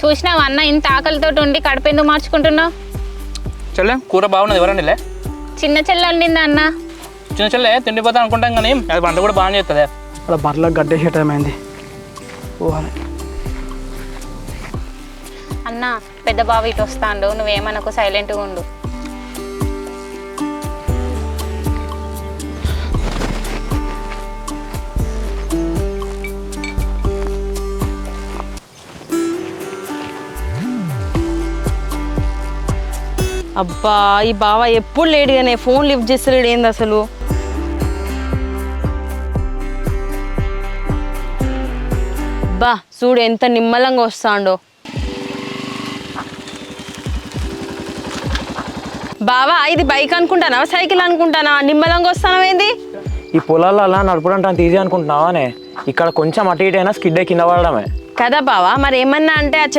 చూసినావు అన్న ఇంత ఆకలితో ఉండి కడుపెందుకు మార్చుకుంటున్నావు? చెల్లె కూర బాగున్నది. ఎవరండిలే? చిన్న చెల్లె వండింది అన్న. చిన్న చెల్లె తిండిపోతా అనుకుంటాం కానీ అది వంట కూడా బాగానే చేస్తుంది. అలా బర్రెలకు గడ్డేసే టైం అయింది. పోవాలి. అన్న పెద్ద బావ ఇటు వస్తాండు, నువ్వేమనకు సైలెంట్గా ఉండు. అబ్బా ఈ బావ ఎప్పుడు లేట్గానే ఫోన్ లిఫ్ట్ చేస్తలేడు ఏంది అసలు? బా చూడు ఎంత నిమ్మలంగా వస్తాండో. బావా ఇది బైక్ అనుకుంటానా సైకిల్ అనుకుంటానా? నిమ్మలంగా వస్తానవేంది? ఈ పొలాల్లో అలా నడపడం అంత ఈజీ అనుకుంటున్నావానే? ఇక్కడ కొంచెం అటు ఇటు అయినా స్కిడ్ కింద పడడమే కదా బావా, మరి ఏమన్నా అంటే ఆ